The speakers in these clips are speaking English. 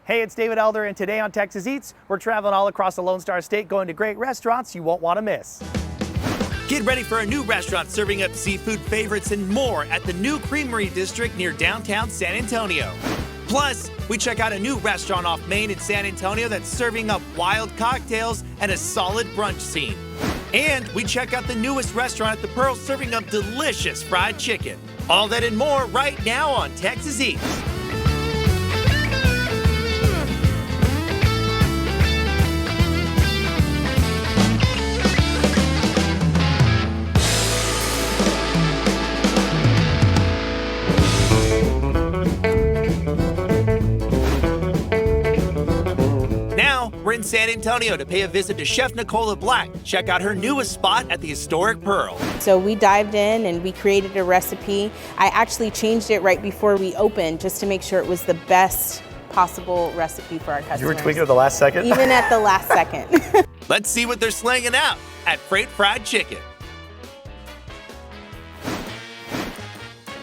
Hey, it's David Elder, and today on Texas Eats, we're traveling all across the Lone Star State, going to great restaurants you won't want to miss. Get ready for a new restaurant serving up seafood favorites and more at the new Creamery District near downtown San Antonio. Plus, we check out a new restaurant off Main in San Antonio that's serving up wild cocktails and a solid brunch scene. And we check out the newest restaurant at the Pearl serving up delicious fried chicken. All that and more right now on Texas Eats. We're in San Antonio to pay a visit to Chef Nicola Black. Check out her newest spot at the historic Pearl. So we dived in and we created a recipe. I actually changed it right before we opened just to make sure it was the best possible recipe for our customers. You were tweaking at the last second? Even at the last second. Let's see what they're slinging out at Freight Fried Chicken.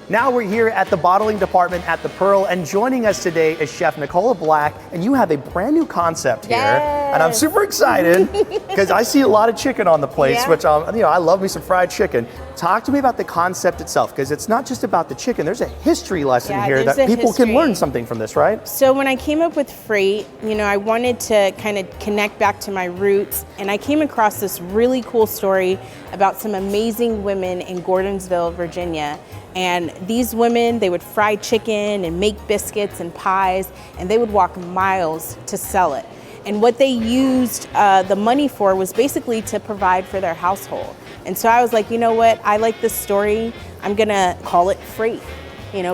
Now we're here at the bottling department at the Pearl, and joining us today is Chef Nicola Black, and you have a brand new concept here. Yes. And I'm super excited because I see a lot of chicken on the plates, Yeah. which I love me some fried chicken. Talk to me about the concept itself, because it's not just about the chicken. There's a history lesson Yeah, here there's that a people can history. learn something from this, right? So when I came up with Freight, I wanted to kind of connect back to my roots, and I came across this really cool story about some amazing women in Gordonsville, Virginia. And these women, they would fry chicken and make biscuits and pies, and they would walk miles to sell it. And what they used the money for was basically to provide for their household. And so I was like, you know what, I like this story. I'm gonna call it Freight,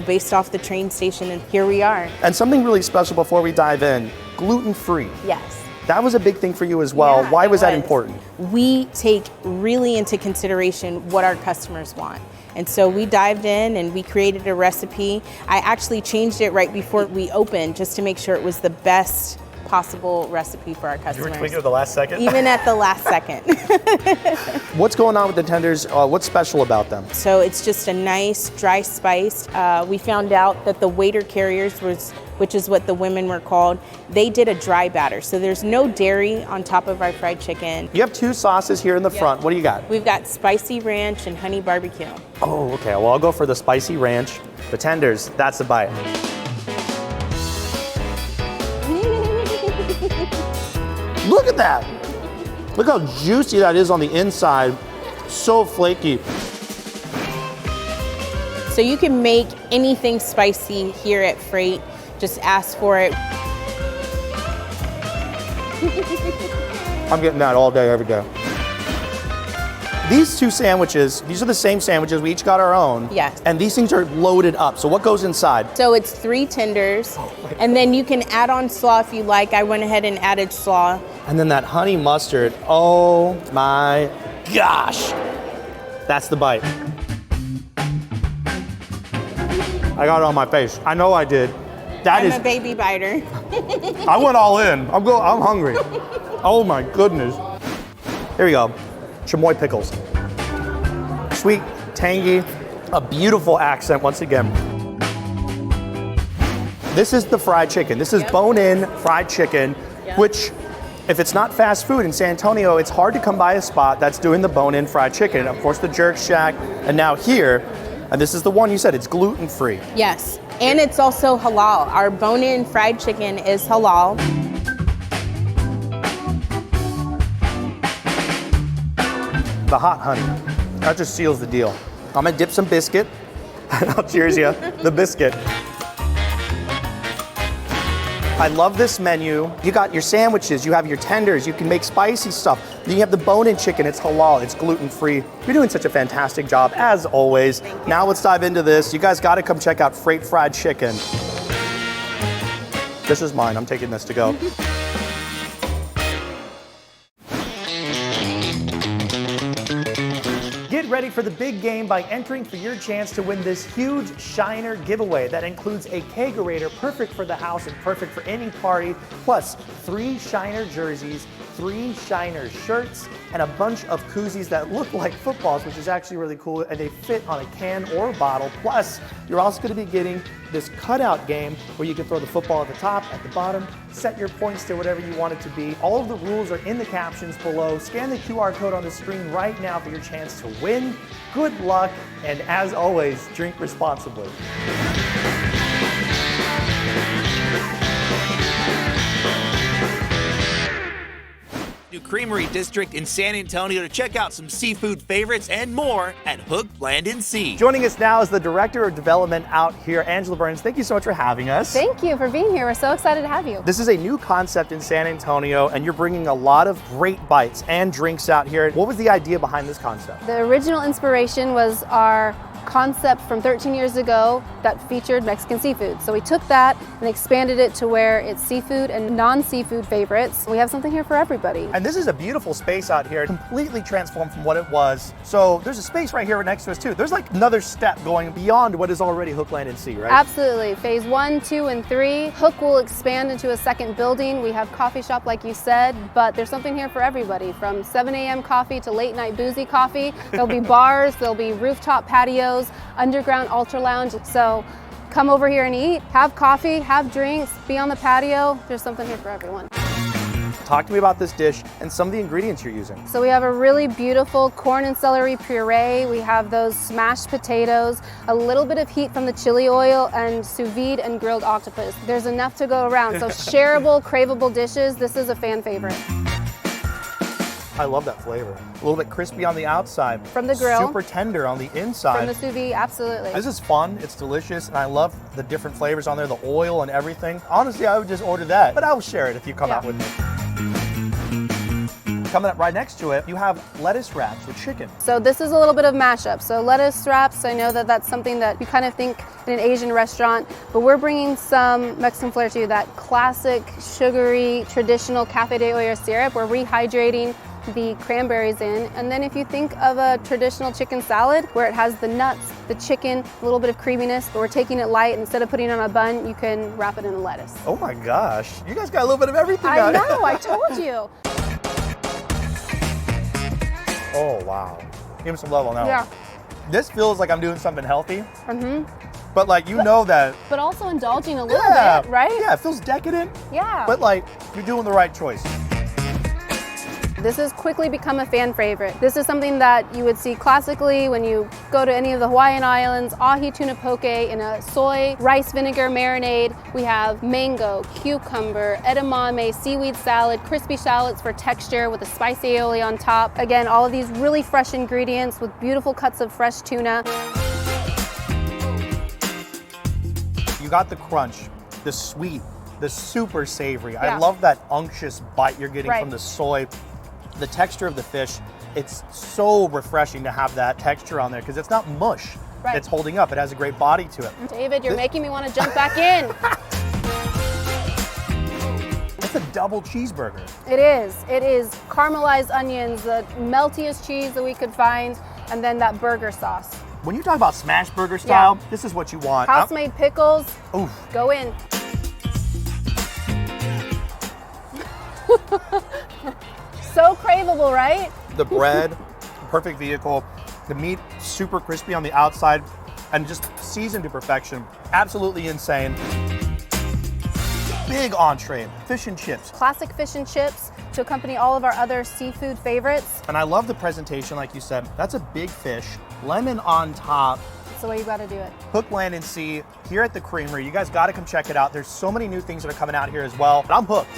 based off the train station, and here we are. And something really special before we dive in, gluten-free. Yes. That was a big thing for you as well. Yeah, Why it was that important? We take really into consideration what our customers want. And so we dived in and we created a recipe. I actually changed it right before we opened just to make sure it was the best possible recipe for our customers. You were tweaking at the last second? Even at the last second. What's going on with the tenders? What's special about them? So it's just a nice dry spice. We found out that the waiter carriers, which is what the women were called, they did a dry batter. So there's no dairy on top of our fried chicken. You have two sauces here in the front. What do you got? We've got spicy ranch and honey barbecue. Oh, okay. Well, I'll go for the spicy ranch. The tenders, that's the bite. Look at that. Look how juicy that is on the inside. So flaky. So you can make anything spicy here at Freight. Just ask for it. I'm getting that all day, every day. These two sandwiches, these are the same sandwiches. We each got our own. Yes. And these things are loaded up. So what goes inside? So it's 3 tenders, and then you can add on slaw if you like. I went ahead and added slaw. And then that honey mustard. Oh my gosh. That's the bite. I got it on my face. I know I did. I'm a baby biter. I went all in. I'm hungry. Oh my goodness. Here we go. Chamoy pickles. Sweet, tangy, a beautiful accent once again. This is the fried chicken. This is bone-in fried chicken, which, if it's not fast food in San Antonio, it's hard to come by a spot that's doing the bone-in fried chicken. Of course, the Jerk Shack, and now here, and this is the one you said, it's gluten-free. Yes, and it's also halal. Our bone-in fried chicken is halal. The hot honey, that just seals the deal. I'm gonna dip some biscuit, and I'll cheers you the biscuit. I love this menu. You got your sandwiches, you have your tenders, you can make spicy stuff. Then you have the bone-in chicken, it's halal, it's gluten-free. You're doing such a fantastic job, as always. Now let's dive into this. You guys gotta come check out Freight Fried Chicken. This is mine, I'm taking this to go. Get ready for the big game by entering for your chance to win this huge Shiner giveaway that includes a kegerator perfect for the house and perfect for any party, plus 3 Shiner jerseys, 3 Shiner shirts, and a bunch of koozies that look like footballs, which is actually really cool, and they fit on a can or a bottle. Plus, you're also going to be getting this cutout game where you can throw the football at the top, at the bottom, set your points to whatever you want it to be. All of the rules are in the captions below. Scan the QR code on the screen right now for your chance to win. Good luck, and as always, drink responsibly. New Creamery District in San Antonio to check out some seafood favorites and more at Hooked Land and Sea. Joining us now is the Director of Development out here, Angela Burns. Thank you so much for having us. Thank you for being here. We're so excited to have you. This is a new concept in San Antonio, and you're bringing a lot of great bites and drinks out here. What was the idea behind this concept? The original inspiration was our concept from 13 years ago that featured Mexican seafood. So we took that and expanded it to where it's seafood and non-seafood favorites. We have something here for everybody. And this is a beautiful space out here, completely transformed from what it was. So there's a space right here next to us too. There's like another step going beyond what is already Hook Land and Sea, right? Absolutely. Phase 1, 2, and 3. Hook will expand into a second building. We have coffee shop like you said, but there's something here for everybody, from 7 a.m. coffee to late night boozy coffee. There'll be bars, there'll be rooftop patios, underground ultra lounge. So come over here and eat, have coffee, have drinks, be on the patio. There's something here for everyone. Talk to me about this dish and some of the ingredients you're using. So we have a really beautiful corn and celery puree. We have those smashed potatoes, a little bit of heat from the chili oil, and sous vide and grilled octopus. There's enough to go around. So shareable, craveable dishes. This is a fan favorite. I love that flavor. A little bit crispy on the outside. From the grill. Super tender on the inside. From the sous vide, absolutely. This is fun, it's delicious, and I love the different flavors on there, the oil and everything. Honestly, I would just order that, but I will share it if you come out with me. Coming up right next to it, you have lettuce wraps with chicken. So this is a little bit of mashup. So lettuce wraps, I know that that's something that you kind of think in an Asian restaurant, but we're bringing some Mexican flair to you, that classic, sugary, traditional Café de Olla syrup. We're rehydrating the cranberries in. And then if you think of a traditional chicken salad where it has the nuts, the chicken, a little bit of creaminess, but we're taking it light. Instead of putting it on a bun, you can wrap it in a lettuce. Oh my gosh, you guys got a little bit of everything I out here. know, I told you. Oh wow, give me some love on that Yeah. one. This feels like I'm doing something healthy. But like, you know that. But also indulging a little bit, right? Yeah, it feels decadent. Yeah. But like, you're doing the right choice. This has quickly become a fan favorite. This is something that you would see classically when you go to any of the Hawaiian Islands, ahi tuna poke in a soy rice vinegar marinade. We have mango, cucumber, edamame, seaweed salad, crispy shallots for texture with a spicy aioli on top. Again, all of these really fresh ingredients with beautiful cuts of fresh tuna. You got the crunch, the sweet, the super savory. Yeah. I love that unctuous bite you're getting Right. from the soy. The texture of the fish, it's so refreshing to have that texture on there because it's not mush. Right. It's holding up. It has a great body to it. David, you're making me want to jump back in. It's a double cheeseburger. It is. It is caramelized onions, the meltiest cheese that we could find, and then that burger sauce. When you talk about smash burger style, this is what you want. House-made pickles, Oof. go in. So craveable, right? The bread, perfect vehicle. The meat, super crispy on the outside and just seasoned to perfection. Absolutely insane. Big entree, fish and chips. Classic fish and chips to accompany all of our other seafood favorites. And I love the presentation, like you said. That's a big fish, lemon on top. That's the way you gotta do it. Hook Land and Sea here at the Creamery. You guys gotta come check it out. There's so many new things that are coming out here as well. I'm hooked.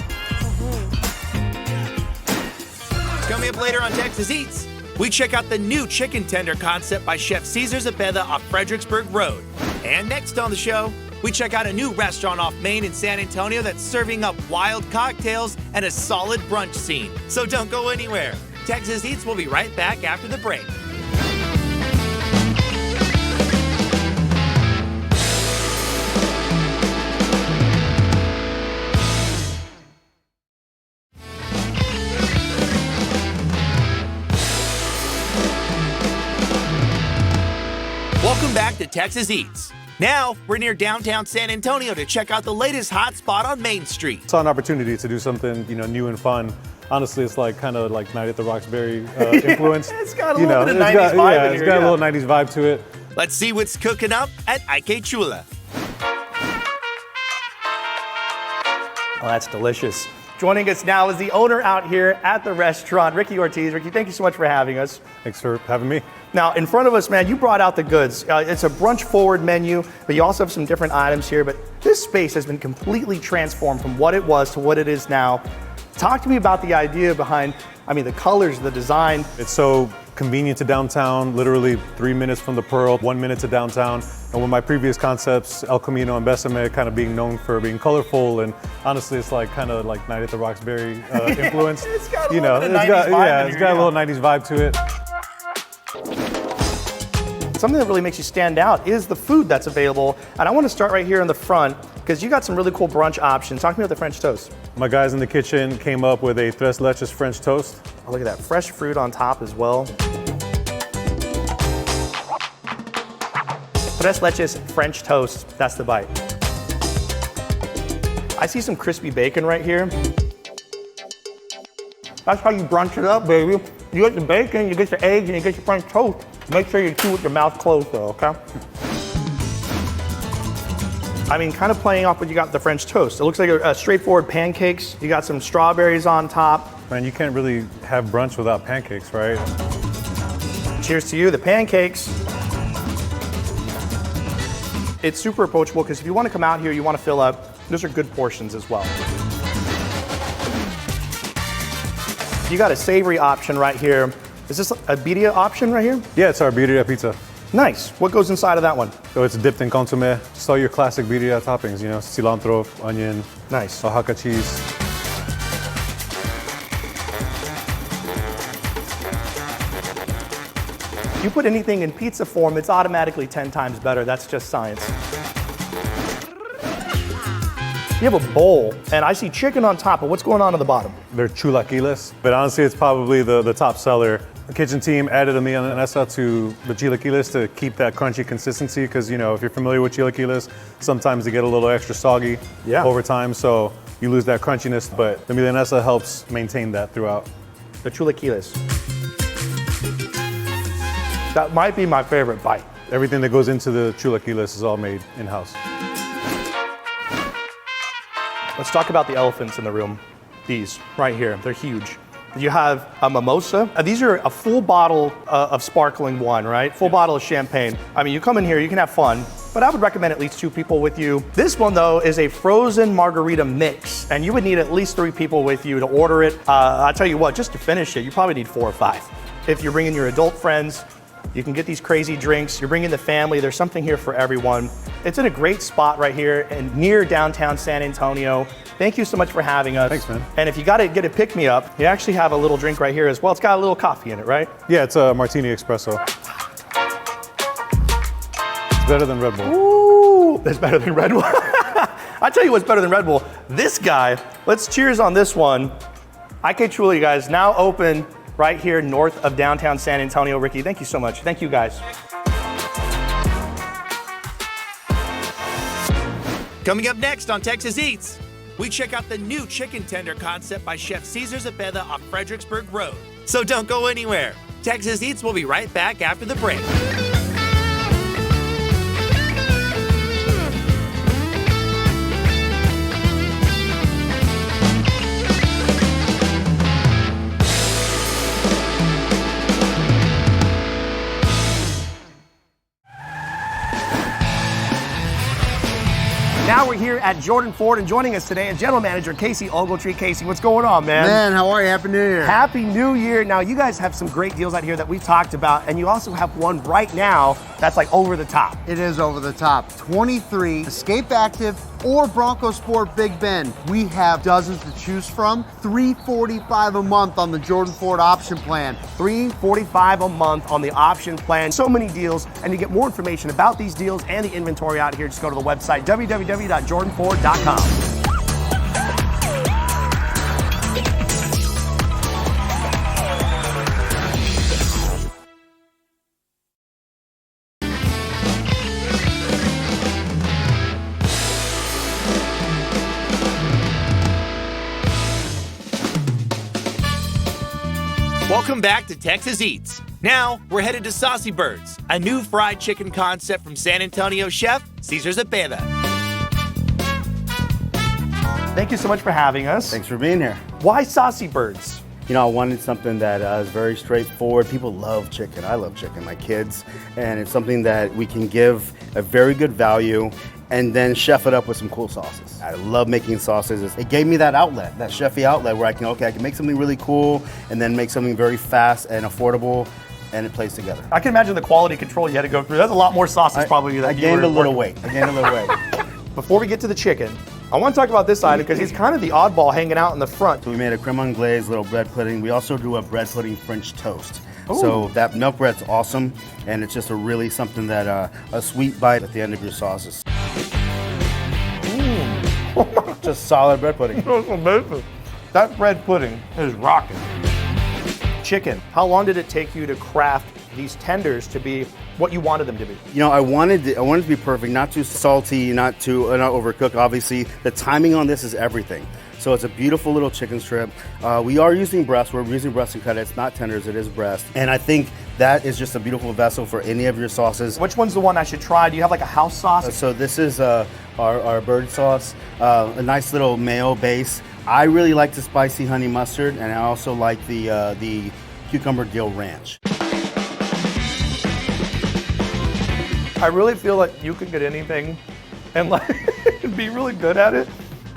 Coming up later on Texas Eats, we check out the new chicken tender concept by Chef Cesar Zepeda off Fredericksburg Road. And next on the show, we check out a new restaurant off Main in San Antonio that's serving up wild cocktails and a solid brunch scene. So don't go anywhere. Texas Eats will be right back after the break. Welcome back to Texas Eats. Now, we're near downtown San Antonio to check out the latest hot spot on Main Street. Saw an opportunity to do something, new and fun. Honestly, it's like kind of like Night at the Roxbury influence. It's got a little bit of 90s vibe in it's here, got yeah. a little 90s vibe to it. Let's see what's cooking up at Que Chula. Oh, that's delicious. Joining us now is the owner out here at the restaurant, Ricky Ortiz. Ricky, thank you so much for having us. Thanks for having me. Now, in front of us, man, you brought out the goods. It's a brunch-forward menu, but you also have some different items here. But this space has been completely transformed from what it was to what it is now. Talk to me about the idea behind, the colors, the design. It's so convenient to downtown, literally 3 minutes from the Pearl, 1 minute to downtown. And with my previous concepts, El Camino and Besame, kind of being known for being colorful, and honestly, it's like kind of like Night at the Roxbury influence. It's got a little bit of 90s vibe. It's got a little 90s vibe to it. Something that really makes you stand out is the food that's available. And I want to start right here in the front because you got some really cool brunch options. Talk to me about the French toast. My guys in the kitchen came up with a tres leches French toast. Oh, look at that, fresh fruit on top as well. Tres leches French toast, that's the bite. I see some crispy bacon right here. That's how you brunch it up, baby. You get the bacon, you get the eggs, and you get your French toast. Make sure you chew with your mouth closed though, okay? Kind of playing off what you got with the French toast. It looks like a straightforward pancakes. You got some strawberries on top. Man, you can't really have brunch without pancakes, right? Cheers to you, the pancakes. It's super approachable because if you want to come out here, you want to fill up, those are good portions as well. You got a savory option right here. Is this a birria option right here? Yeah, it's our birria pizza. Nice. What goes inside of that one? So it's dipped in consomme. Just all your classic birria toppings, cilantro, onion, nice, Oaxaca cheese. You put anything in pizza form, it's automatically 10 times better. That's just science. You have a bowl, and I see chicken on top, but what's going on at the bottom? They're chilaquiles, but honestly, it's probably the top seller. The kitchen team added a milanesa to the chilaquiles to keep that crunchy consistency, because, if you're familiar with chilaquiles, sometimes they get a little extra soggy over time, so you lose that crunchiness, but the milanesa helps maintain that throughout. The chilaquiles. That might be my favorite bite. Everything that goes into the chilaquiles is all made in-house. Let's talk about the elephants in the room. These right here, they're huge. You have a mimosa. These are a full bottle of sparkling wine, right? Full bottle of champagne. You come in here, you can have fun, but I would recommend at least 2 people with you. This one though is a frozen margarita mix, and you would need at least 3 people with you to order it. I'll tell you what, just to finish it, you probably need 4 or 5. If you're bringing your adult friends, you can get these crazy drinks. You're bringing the family. There's something here for everyone. It's in a great spot right here and near downtown San Antonio. Thank you so much for having us. Thanks, man. And if you got to get a pick-me-up, you actually have a little drink right here as well. It's got a little coffee in it, right? Yeah, it's a martini espresso. It's better than Red Bull. Ooh, that's better than Red Bull. I tell you what's better than Red Bull. This guy, let's cheers on this one. Que Chula, you guys, now open right here north of downtown San Antonio. Ricky, thank you so much. Thank you, guys. Coming up next on Texas Eats, we check out the new chicken tender concept by Chef Cesar Zepeda off Fredericksburg Road. So don't go anywhere. Texas Eats will be right back after the break. Now we're here at Jordan Ford, and joining us today is General Manager Casey Ogletree. Casey, what's going on, man? Man, how are you? Happy New Year. Happy New Year. Now, you guys have some great deals out here that we've talked about, and you also have one right now that's like over the top. It is over the top. 23 Escape Active or Bronco Sport Big Bend. We have dozens to choose from. $345 a month on the Jordan Ford option plan. $345 a month on the option plan. So many deals, and to get more information about these deals and the inventory out here, just go to the website, www.jordanford.com. Welcome back to Texas Eats. Now, we're headed to Saucy Birds, a new fried chicken concept from San Antonio chef Cesar Zepeda. Thank you so much for having us. Thanks for being here. Why Saucy Birds? You know, I wanted something that is very straightforward. People love chicken. I love chicken, my kids. And it's something that we can give a very good value and then chef it up with some cool sauces. I love making sauces. It gave me that outlet, that chefy outlet where I can make something really cool and then make something very fast and affordable, and it plays together. I can imagine the quality control you had to go through. That's a lot more sauces probably that I gained a little weight. Before we get to the chicken, I want to talk about this item because he's kind of the oddball hanging out in the front. So we made a creme anglaise, little bread pudding. We also do a bread pudding French toast. Ooh. So that milk bread's awesome, and it's just a really something that a sweet bite at the end of your sauces. Just solid bread pudding. That's amazing. That bread pudding is rocking. Chicken. How long did it take you to craft these tenders to be what you wanted them to be? You know, I wanted it to be perfect, not too salty, not overcooked. Obviously, the timing on this is everything. So it's a beautiful little chicken strip. We are using breast. We're using breast and cut it. It's not tenders, it is breast. And I think that is just a beautiful vessel for any of your sauces. Which one's the one I should try? Do you have like a house sauce? So this is our bird sauce, a nice little mayo base. I really like the spicy honey mustard, and I also like the cucumber dill ranch. I really feel like you can get anything and like be really good at it.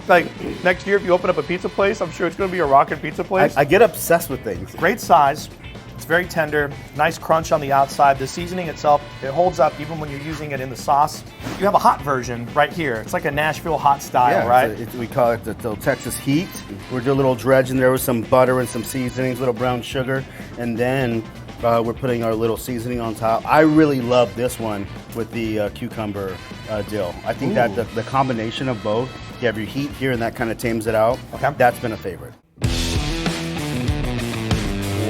Like next year, if you open up a pizza place, I'm sure it's going to be a rockin' pizza place. I get obsessed with things. Great size. It's very tender, nice crunch on the outside. The seasoning itself, it holds up even when you're using it in the sauce. You have a hot version right here. It's like a Nashville hot style, right? We call it the Texas heat. We're doing a little dredge in there with some butter and some seasonings, little brown sugar, and then we're putting our little seasoning on top. I really love this one with the cucumber dill. I think that the combination of both, you have your heat here and that kind of tames it out. Okay. That's been a favorite.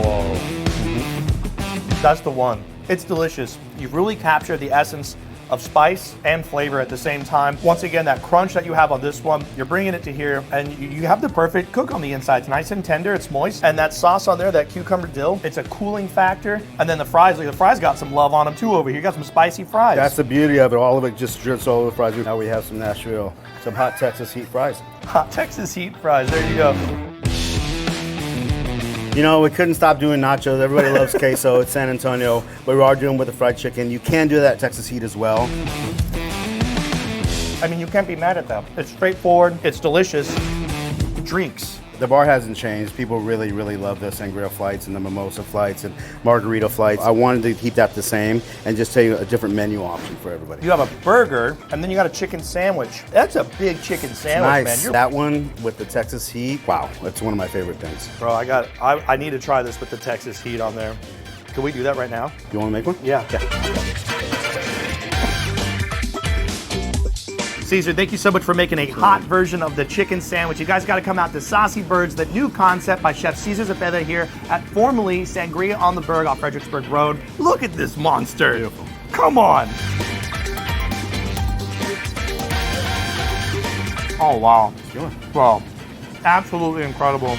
Whoa. That's the one. It's delicious. You've really captured the essence of spice and flavor at the same time. Once again, that crunch that you have on this one, you're bringing it to here, and you have the perfect cook on the inside. It's nice and tender, it's moist, and that sauce on there, that cucumber dill, it's a cooling factor. And then the fries got some love on them too over here. You got some spicy fries. That's the beauty of it. All of it just drips all over the fries. Now we have some Nashville, some hot Texas heat fries. Hot Texas heat fries, there you go. You know, we couldn't stop doing nachos. Everybody loves queso. It's San Antonio, but we are doing with the fried chicken. You can do that Texas heat as well. I mean, you can't be mad at that. It's straightforward, it's delicious. Drinks. The bar hasn't changed. People really, really love the sangria flights and the mimosa flights and margarita flights. I wanted to keep that the same and just tell you a different menu option for everybody. You have a burger, and then you got a chicken sandwich. That's a big chicken sandwich, nice. man. That one with the Texas heat, wow, that's one of my favorite things. Bro, I need to try this with the Texas heat on there. Can we do that right now? You want to make one? Yeah. Caesar, thank you so much for making a hot version of the chicken sandwich. You guys got to come out to Saucy Birds, the new concept by Chef Cesar Zepeda here at formerly Sangria on the Berg off Fredericksburg Road. Look at this monster. Beautiful. Come on. Oh, wow. Sure. Wow. Absolutely incredible.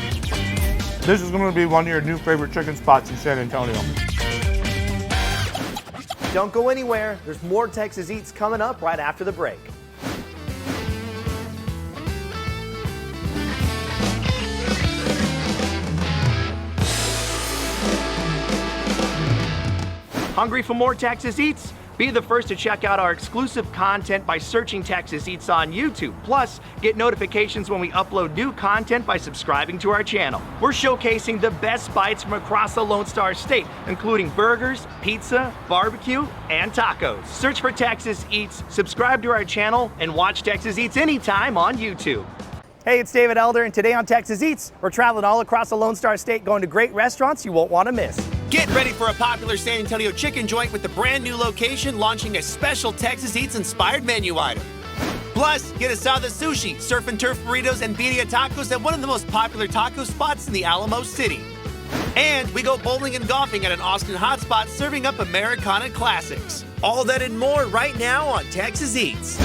This is going to be one of your new favorite chicken spots in San Antonio. Don't go anywhere. There's more Texas Eats coming up right after the break. Hungry for more Texas Eats? Be the first to check out our exclusive content by searching Texas Eats on YouTube. Plus, get notifications when we upload new content by subscribing to our channel. We're showcasing the best bites from across the Lone Star State, including burgers, pizza, barbecue, and tacos. Search for Texas Eats, subscribe to our channel, and watch Texas Eats anytime on YouTube. Hey, it's David Elder, and today on Texas Eats, we're traveling all across the Lone Star State, going to great restaurants you won't want to miss. Get ready for a popular San Antonio chicken joint with the brand new location launching a special Texas Eats inspired menu item. Plus, get asada sushi, surf and turf burritos, and birria tacos at one of the most popular taco spots in the Alamo City. And we go bowling and golfing at an Austin hotspot serving up Americana classics. All that and more right now on Texas Eats.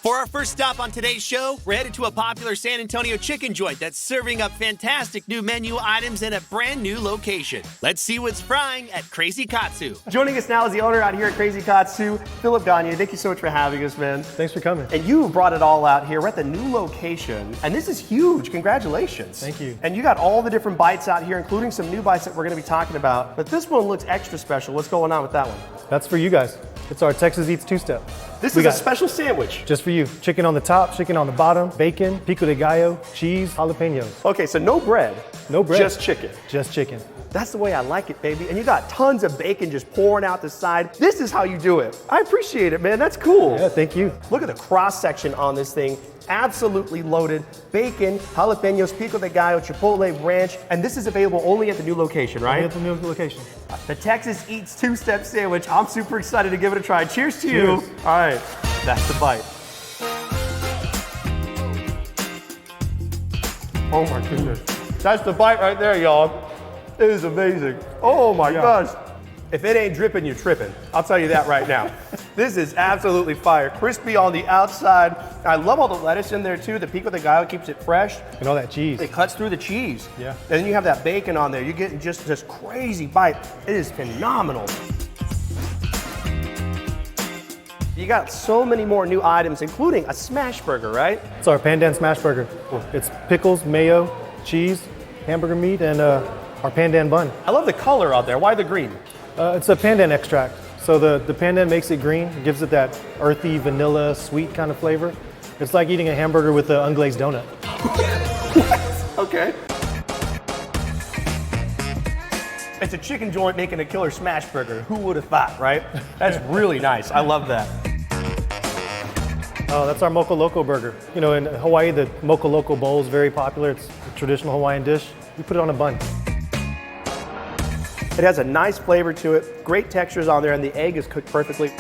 For our first stop on today's show, we're headed to a popular San Antonio chicken joint that's serving up fantastic new menu items in a brand new location. Let's see what's frying at Krazy Katsu. Joining us now is the owner out here at Krazy Katsu, Philip Gagne. Thank you so much for having us, man. Thanks for coming. And you brought it all out here. We're at the new location, and this is huge. Congratulations. Thank you. And you got all the different bites out here, including some new bites that we're going to be talking about. But this one looks extra special. What's going on with that one? That's for you guys. It's our Texas Eats two-step. This We is a got special sandwich. just for you. Chicken on the top, chicken on the bottom, bacon, pico de gallo, cheese, jalapenos. Okay, so no bread. No bread. Just chicken. Just chicken. That's the way I like it, baby. And you got tons of bacon just pouring out the side. This is how you do it. I appreciate it, man. That's cool. Yeah, thank you. Look at the cross section on this thing. Absolutely loaded. Bacon, jalapenos, pico de gallo, chipotle ranch. And this is available only at the new location, right? At the new location. The Texas Eats two-step sandwich. I'm super excited to give it a try. Cheers to Cheers. you. All right, that's the bite. Oh my goodness. That's the bite right there, y'all. It is amazing. Oh my gosh. If it ain't dripping, you're tripping. I'll tell you that right now. This is absolutely fire. Crispy on the outside. I love all the lettuce in there too. The pico de gallo keeps it fresh. And all that cheese. It cuts through the cheese. Yeah. And then you have that bacon on there. You're getting just this crazy bite. It is phenomenal. You got so many more new items, including a smash burger, right? It's our pandan smash burger. It's pickles, mayo, cheese, hamburger meat, and our pandan bun. I love the color out there. Why the green? It's a pandan extract. So the pandan makes it green, it gives it that earthy, vanilla, sweet kind of flavor. It's like eating a hamburger with an unglazed donut. Okay. It's a chicken joint making a killer smash burger. Who would have thought, right? That's really nice. I love that. Oh, that's our Mocha Loco burger. You know, in Hawaii, the Mocha Loco bowl is very popular. It's a traditional Hawaiian dish. We put it on a bun. It has a nice flavor to it, great textures on there, and the egg is cooked perfectly.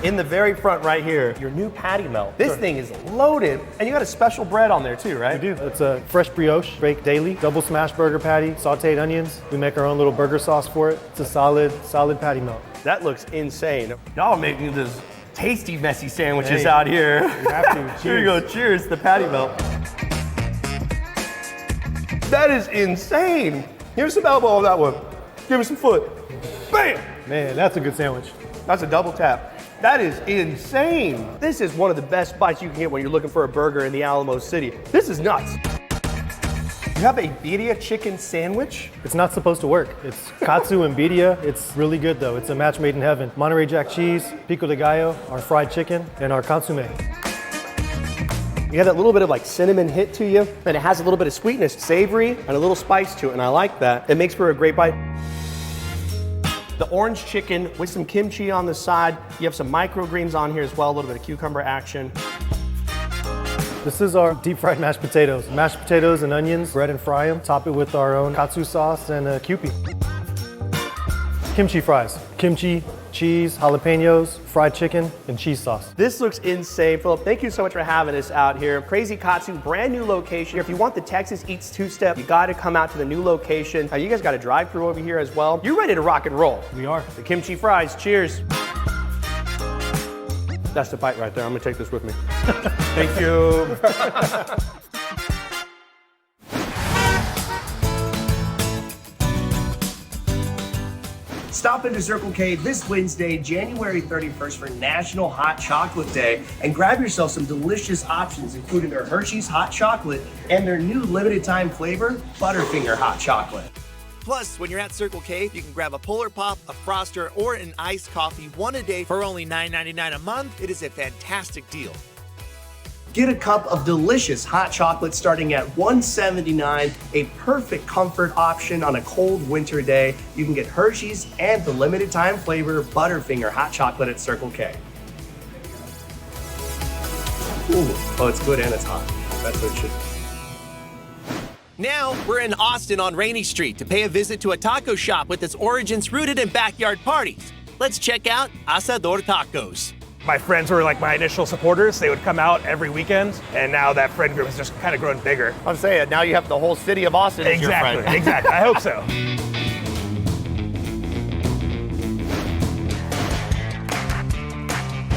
In the very front right here, your new patty melt. This thing is loaded, and you got a special bread on there too, right? We do. It's a fresh brioche, baked daily, double smash burger patty, sauteed onions. We make our own little burger sauce for it. It's a solid patty melt. That looks insane. Y'all are making this tasty, messy sandwiches Hey, out here. You have to. Here you go, cheers, the patty melt. That is insane. Here's some elbow on that one. Give me some foot. Bam! Man, that's a good sandwich. That's a double tap. That is insane. This is one of the best bites you can get when you're looking for a burger in the Alamo City. This is nuts. You have a birria chicken sandwich? It's not supposed to work. It's katsu and birria. It's really good though. It's a match made in heaven. Monterey Jack cheese, pico de gallo, our fried chicken, and our consomme. You have that little bit of like cinnamon hit to you, and it has a little bit of sweetness, savory, and a little spice to it, and I like that. It makes for a great bite. The orange chicken with some kimchi on the side. You have some microgreens on here as well, a little bit of cucumber action. This is our deep fried mashed potatoes. Mashed potatoes and onions, bread and fry them. Top it with our own katsu sauce and kewpie. Kimchi fries. Kimchi, cheese, jalapenos, fried chicken, and cheese sauce. This looks insane, Philip. Thank you so much for having us out here. Krazy Katsu, brand new location. If you want the Texas Eats two-step, you gotta come out to the new location. You guys got a drive-through over here as well. You're ready to rock and roll. We are. The kimchi fries, cheers. That's the bite right there. I'm gonna take this with me. Thank you. Stop into Circle K this Wednesday, January 31st for National Hot Chocolate Day and grab yourself some delicious options, including their Hershey's Hot Chocolate and their new limited time flavor, Butterfinger Hot Chocolate. Plus, when you're at Circle K, you can grab a Polar Pop, a Froster, or an iced coffee one a day for only $9.99 a month. It is a fantastic deal. Get a cup of delicious hot chocolate starting at $1.79, a perfect comfort option on a cold winter day. You can get Hershey's and the limited time flavor Butterfinger Hot Chocolate at Circle K. Ooh, oh, it's good and it's hot. That's what it should be. Now, we're in Austin on Rainey Street to pay a visit to a taco shop with its origins rooted in backyard parties. Let's check out Asador Tacos. My friends were like my initial supporters. They would come out every weekend, and now that friend group has just kind of grown bigger. I'm saying, now you have the whole city of Austin as your friend. Exactly. I hope so.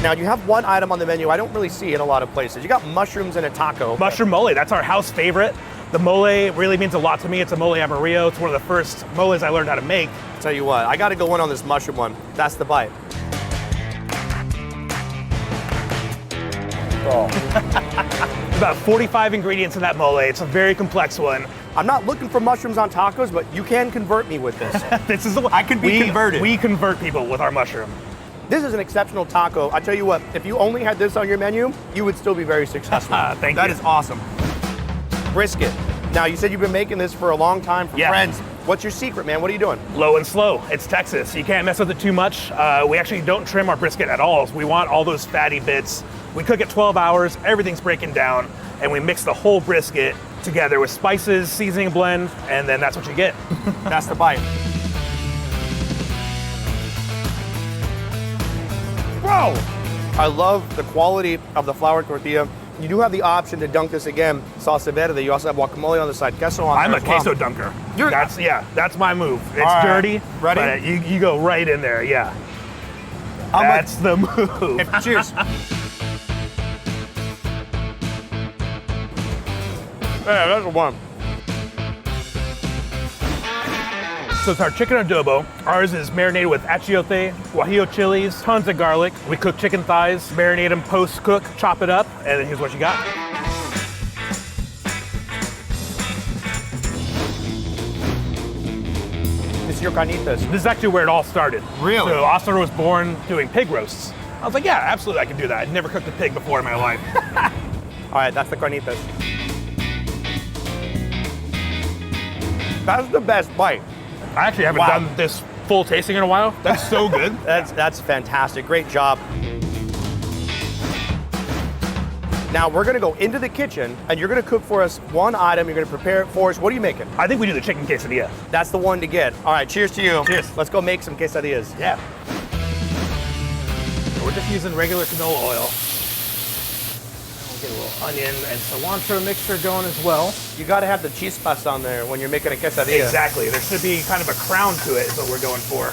Ooh, Now, you have one item on the menu I don't really see in a lot of places. You got mushrooms in a taco. Mushroom mole, that's our house favorite. The mole really means a lot to me. It's a mole amarillo. It's one of the first moles I learned how to make. Tell you what, I got to go in on this mushroom one. That's the bite. About 45 ingredients in that mole. It's a very complex one. I'm not looking for mushrooms on tacos, but you can convert me with this. This is the one. I can be converted. We convert people with our mushroom. This is an exceptional taco. I tell you what, if you only had this on your menu, you would still be very successful. Thank you. That is awesome. Brisket. Now, you said you've been making this for a long time for friends. What's your secret, man? What are you doing? Low and slow. It's Texas. You can't mess with it too much. We actually don't trim our brisket at all. We want all those fatty bits. We cook it 12 hours. Everything's breaking down. And we mix the whole brisket together with spices, seasoning blend, and then that's what you get. That's the bite. Bro! I love the quality of the flour tortilla. You do have the option to dunk this again, salsa verde. You also have guacamole on the side, queso on I'm there a as well. queso dunker. That's my move. It's right. dirty. Ready? But you go right in there, yeah. That's the move. Cheers. Yeah, that's the one. So it's our chicken adobo. Ours is marinated with achiote, guajillo chilies, tons of garlic. We cook chicken thighs, marinate them post-cook, chop it up, and then here's what you got. This is your carnitas. This is actually where it all started. Really? So Asador was born doing pig roasts. I was like, yeah, absolutely, I can do that. I'd never cooked a pig before in my life. All right, that's the carnitas. That's the best bite. I actually haven't done this full tasting in a while. That's so good. That's fantastic. Great job. Now we're gonna go into the kitchen and you're gonna cook for us one item. You're gonna prepare it for us. What are you making? I think we do the chicken quesadilla. That's the one to get. All right, cheers to you. Cheers. Let's go make some quesadillas. Yeah. We're just using regular canola oil. We'll get a little onion and cilantro mixture going as well. You gotta have the chispas on there when you're making a quesadilla. Exactly. There should be kind of a crown to it is what we're going for.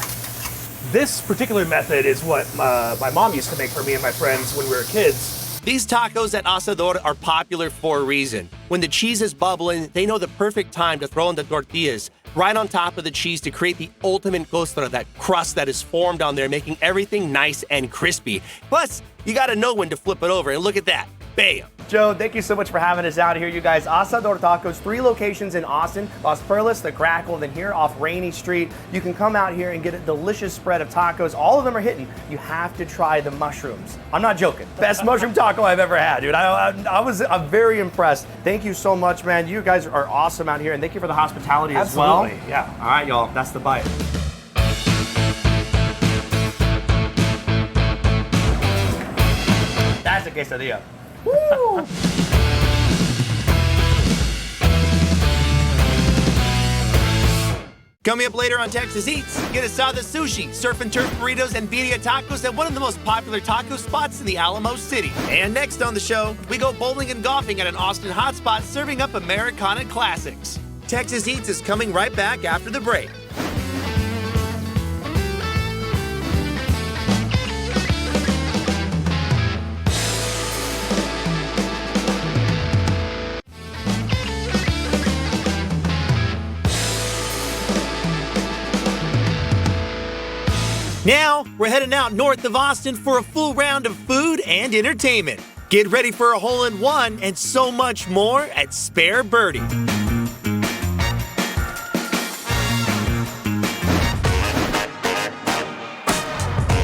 This particular method is what my mom used to make for me and my friends when we were kids. These tacos at Asador are popular for a reason. When the cheese is bubbling, they know the perfect time to throw in the tortillas right on top of the cheese to create the ultimate costra, that crust that is formed on there, making everything nice and crispy. Plus, you gotta know when to flip it over, and look at that. Bam! Joe, thank you so much for having us out here, you guys. Asador Tacos, 3 locations in Austin, Las Perlas, The Crackle, then here off Rainy Street. You can come out here and get a delicious spread of tacos. All of them are hitting. You have to try the mushrooms. I'm not joking. Best mushroom taco I've ever had, dude. I'm very impressed. Thank you so much, man. You guys are awesome out here, and thank you for the hospitality as well. Absolutely, yeah. All right, y'all, that's the bite. That's a quesadilla. Woo! Coming up later on Texas Eats, get Asada Sushi, surf and turf burritos, and birria tacos at one of the most popular taco spots in the Alamo City. And next on the show, we go bowling and golfing at an Austin hotspot serving up Americana classics. Texas Eats is coming right back after the break. Now, we're heading out north of Austin for a full round of food and entertainment. Get ready for a hole-in-one and so much more at Spare Birdie.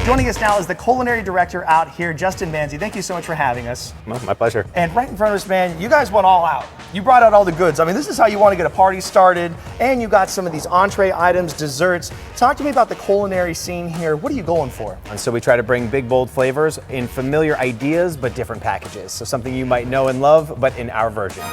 Joining us now is the culinary director out here, Justin Manzi. Thank you so much for having us. My pleasure. And right in front of us, man, you guys went all out. You brought out all the goods. I mean, this is how you want to get a party started. And you got some of these entree items, desserts. Talk to me about the culinary scene here. What are you going for? And so we try to bring big, bold flavors in familiar ideas, but different packages. So something you might know and love, but in our version.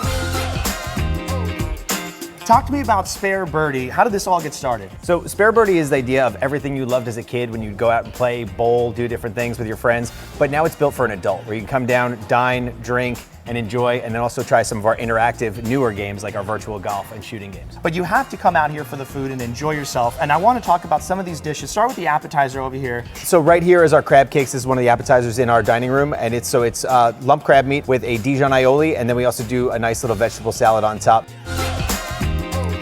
Talk to me about Spare Birdie. How did this all get started? So Spare Birdie is the idea of everything you loved as a kid when you'd go out and play, bowl, do different things with your friends. But now it's built for an adult, where you can come down, dine, drink, and enjoy, and then also try some of our interactive newer games like our virtual golf and shooting games. But you have to come out here for the food and enjoy yourself. And I want to talk about some of these dishes. Start with the appetizer over here. So right here is our crab cakes. This is one of the appetizers in our dining room, and it's lump crab meat with a Dijon aioli, and then we also do a nice little vegetable salad on top.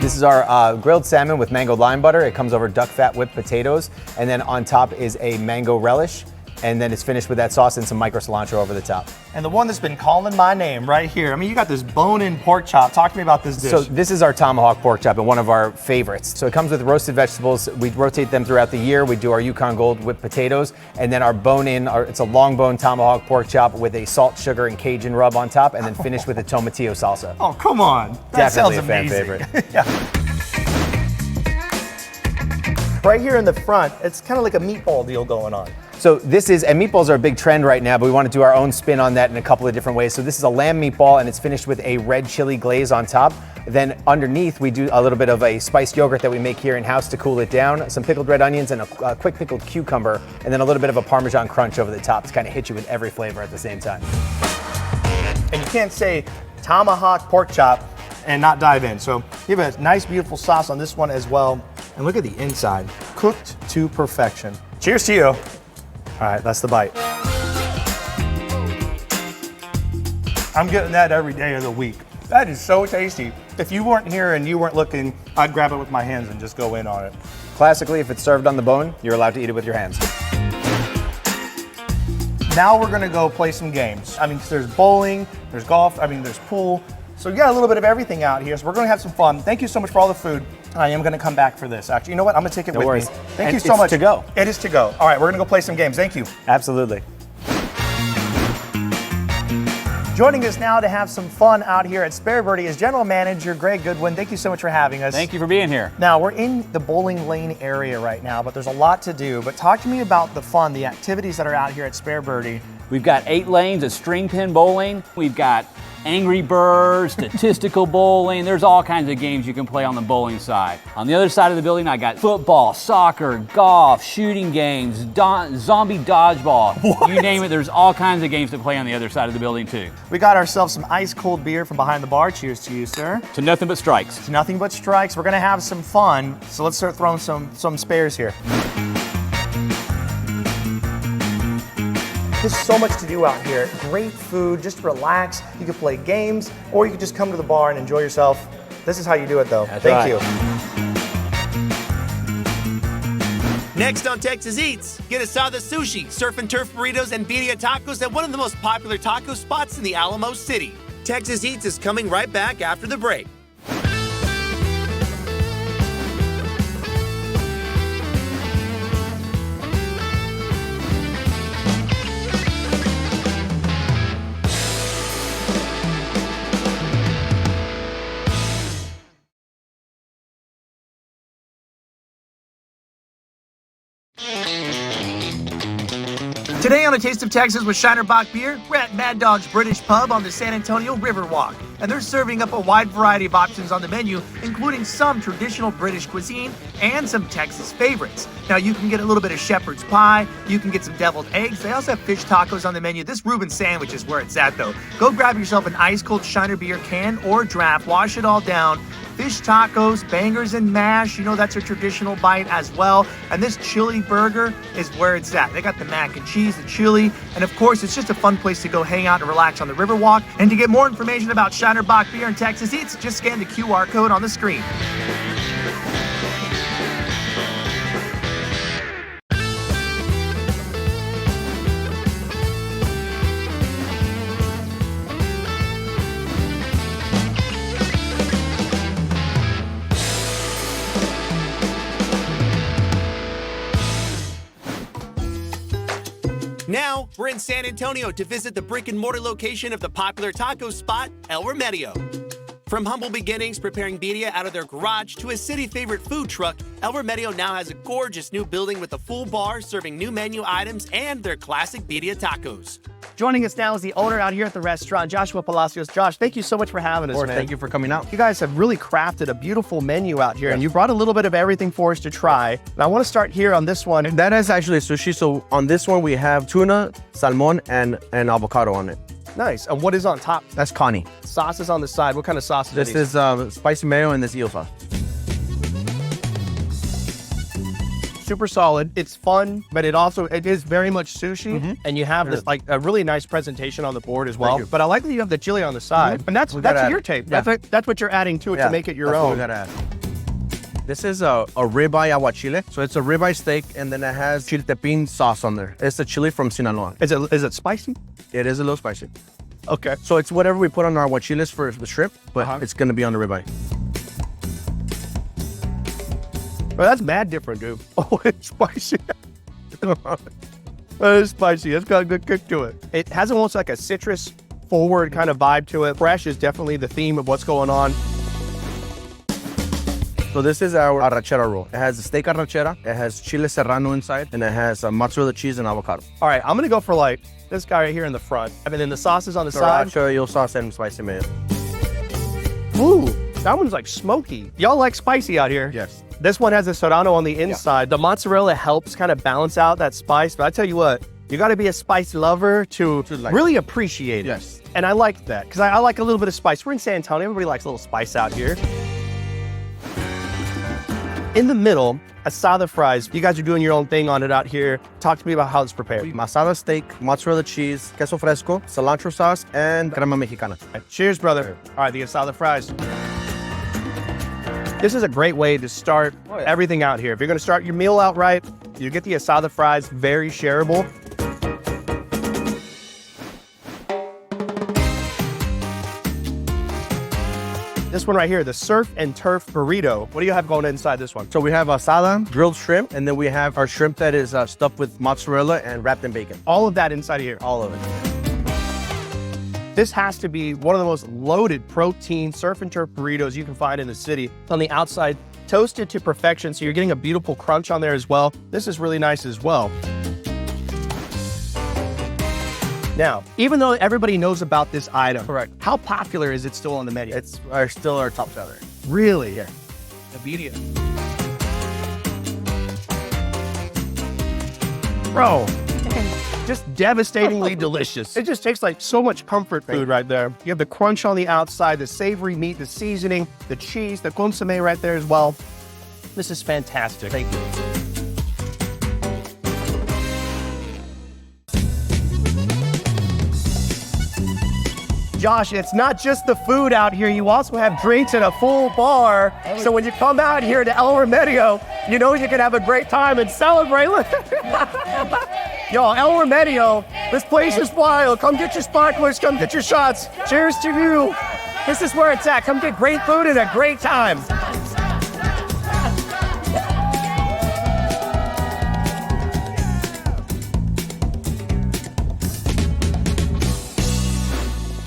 This is our grilled salmon with mango lime butter. It comes over duck fat whipped potatoes, and then on top is a mango relish, and then it's finished with that sauce and some micro cilantro over the top. And the one that's been calling my name right here. I mean, you got this bone-in pork chop. Talk to me about this dish. So this is our tomahawk pork chop and one of our favorites. So it comes with roasted vegetables. We rotate them throughout the year. We do our Yukon Gold whipped potatoes, and then our bone-in, it's a long bone tomahawk pork chop with a salt, sugar, and Cajun rub on top, and then finished with a tomatillo salsa. Oh, come on. That Definitely sounds a fan amazing. favorite. Yeah. Right here in the front, it's kind of like a meatball deal going on. So and meatballs are a big trend right now, but we want to do our own spin on that in a couple of different ways. So this is a lamb meatball, and it's finished with a red chili glaze on top. Then underneath, we do a little bit of a spiced yogurt that we make here in-house to cool it down, some pickled red onions, and a quick pickled cucumber, and then a little bit of a Parmesan crunch over the top to kind of hit you with every flavor at the same time. And you can't say tomahawk pork chop and not dive in. So you have a nice, beautiful sauce on this one as well. And look at the inside, cooked to perfection. Cheers to you. All right, that's the bite. I'm getting that every day of the week. That is so tasty. If you weren't here and you weren't looking, I'd grab it with my hands and just go in on it. Classically, if it's served on the bone, you're allowed to eat it with your hands. Now we're gonna go play some games. I mean, there's bowling, there's golf, there's pool. So you got a little bit of everything out here, so we're gonna have some fun. Thank you so much for all the food. I am gonna come back for this. Actually, you know what? I'm gonna take it with me. Thank you so much. It's to go. It is to go. All right, we're gonna go play some games. Thank you. Absolutely. Joining us now to have some fun out here at Spare Birdie is General Manager Greg Goodwin. Thank you so much for having us. Thank you for being here. Now, we're in the bowling lane area right now, but there's a lot to do. But talk to me about the fun, the activities that are out here at Spare Birdie. We've got 8 lanes of string pin bowling. We've got Angry Birds, statistical bowling. There's all kinds of games you can play on the bowling side. On the other side of the building, I got football, soccer, golf, shooting games, zombie dodgeball. What? You name it, there's all kinds of games to play on the other side of the building too. We got ourselves some ice cold beer from behind the bar. Cheers to you, sir. To nothing but strikes. To nothing but strikes. We're gonna have some fun. So let's start throwing some spares here. There's so much to do out here. Great food, just relax. You can play games, or you can just come to the bar and enjoy yourself. This is how you do it though. Thank you. Next on Texas Eats, get Asador Sushi, surf and turf burritos, and birria tacos at one of the most popular taco spots in the Alamo City. Texas Eats is coming right back after the break. Today on A Taste of Texas with Shiner Bock Beer, we're at Mad Dog's British Pub on the San Antonio Riverwalk. And they're serving up a wide variety of options on the menu, including some traditional British cuisine and some Texas favorites. Now you can get a little bit of shepherd's pie, you can get some deviled eggs. They also have fish tacos on the menu. This Reuben sandwich is where it's at though. Go grab yourself an ice cold Shiner beer can or draft, wash it all down. Fish tacos, bangers and mash, you know that's a traditional bite as well. And this chili burger is where it's at. They got the mac and cheese, the chili, and of course it's just a fun place to go hang out and relax on the Riverwalk. And to get more information about Shiner Bock Beer and Texas Eats, just scan the QR code on the screen. Now, we're in San Antonio to visit the brick and mortar location of the popular taco spot, El Remedio. From humble beginnings preparing birria out of their garage to a city favorite food truck, El Remedio now has a gorgeous new building with a full bar serving new menu items and their classic birria tacos. Joining us now is the owner out here at the restaurant, Joshua Palacios. Josh, thank you so much for having us, man. Thank you for coming out. You guys have really crafted a beautiful menu out here, and you brought a little bit of everything for us to try. And I want to start here on this one. That is actually sushi. So on this one, we have tuna, salmon, and avocado on it. Nice. And what is on top? That's Connie. Sauce is on the side. What kind of sauce is This is spicy mayo and this eel sauce. Super solid. It's fun, but it is very much sushi. And you have this like a really nice presentation on the board as well. But I like that you have the chili on the side. And that's your taste. Yeah. That's what you're adding to it to make it your own. What we gotta add. This is a ribeye aguachile. So it's a ribeye steak, and then it has chiltepin sauce on there. It's a chili from Sinaloa. Is it spicy? It is a little spicy. Okay. So it's whatever we put on our aguachiles for the shrimp, but it's gonna be on the ribeye. Well, that's mad different, dude. Oh, it's spicy. That is spicy. It's got a good kick to it. It has almost like a citrus forward kind of vibe to it. Fresh is definitely the theme of what's going on. So this is our arrachera roll. It has a steak arrachera, it has chile serrano inside, and it has mozzarella cheese and avocado. All right, I'm gonna go for like this guy right here in the front. And then the sauce is on the side. Sriracha, eel sauce, and spicy mayo. Ooh, that one's like smoky. Y'all like spicy out here? Yes. This one has a serrano on the inside. The mozzarella helps kind of balance out that spice. But I tell you what, you got to be a spice lover to really appreciate it. Yes. And I like that because I like a little bit of spice. We're in San Antonio. Everybody likes a little spice out here. In the middle, asada fries. You guys are doing your own thing on it out here. Talk to me about how it's prepared. Masada steak, mozzarella cheese, queso fresco, cilantro sauce, and crema mexicana. Cheers, brother. All right, the asada fries. This is a great way to start everything out here. If you're gonna start your meal out right, you get the asada fries, very shareable. This one right here, the surf and turf burrito. What do you have going inside this one? So we have asada, grilled shrimp, and then we have our shrimp that is stuffed with mozzarella and wrapped in bacon. All of that inside of here? All of it. This has to be one of the most loaded protein surf and turf burritos you can find in the city. On the outside, toasted to perfection, so you're getting a beautiful crunch on there as well. This is really nice as well. Now, even though everybody knows about this item, correct, how popular is it still on the menu? It's still our top seller. Really? Yeah. Remedio. Bro, just devastatingly delicious. It just tastes like so much comfort food right there. You have the crunch on the outside, the savory meat, the seasoning, the cheese, the consomme right there as well. This is fantastic. Thank you. Josh, it's not just the food out here. You also have drinks and a full bar. So when you come out here to El Remedio, you know you can have a great time and celebrate. Yo, El Remedio, this place is wild. Come get your sparklers, come get your shots. Cheers to you. This is where it's at. Come get great food and a great time.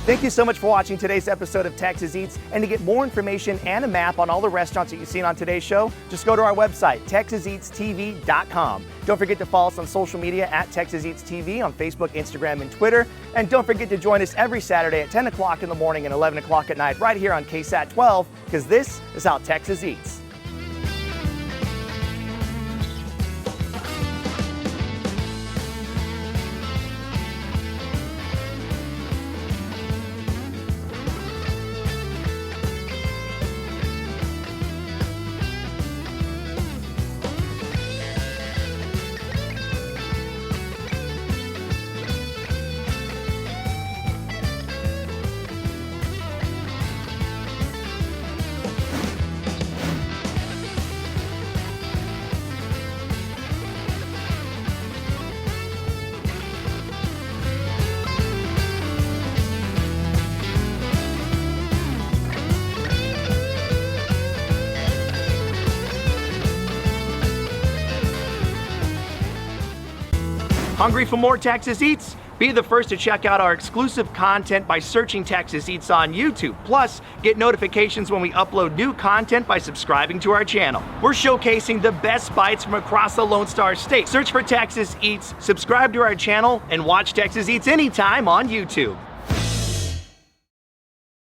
Thank you so much for watching today's episode of Texas Eats. And to get more information and a map on all the restaurants that you've seen on today's show, just go to our website, TexasEatsTV.com. Don't forget to follow us on social media at Texas Eats TV on Facebook, Instagram, and Twitter. And don't forget to join us every Saturday at 10 o'clock in the morning and 11 o'clock at night right here on KSAT 12, because this is how Texas eats. Hungry for more Texas Eats? Be the first to check out our exclusive content by searching Texas Eats on YouTube. Plus, get notifications when we upload new content by subscribing to our channel. We're showcasing the best bites from across the Lone Star State. Search for Texas Eats, subscribe to our channel, and watch Texas Eats anytime on YouTube.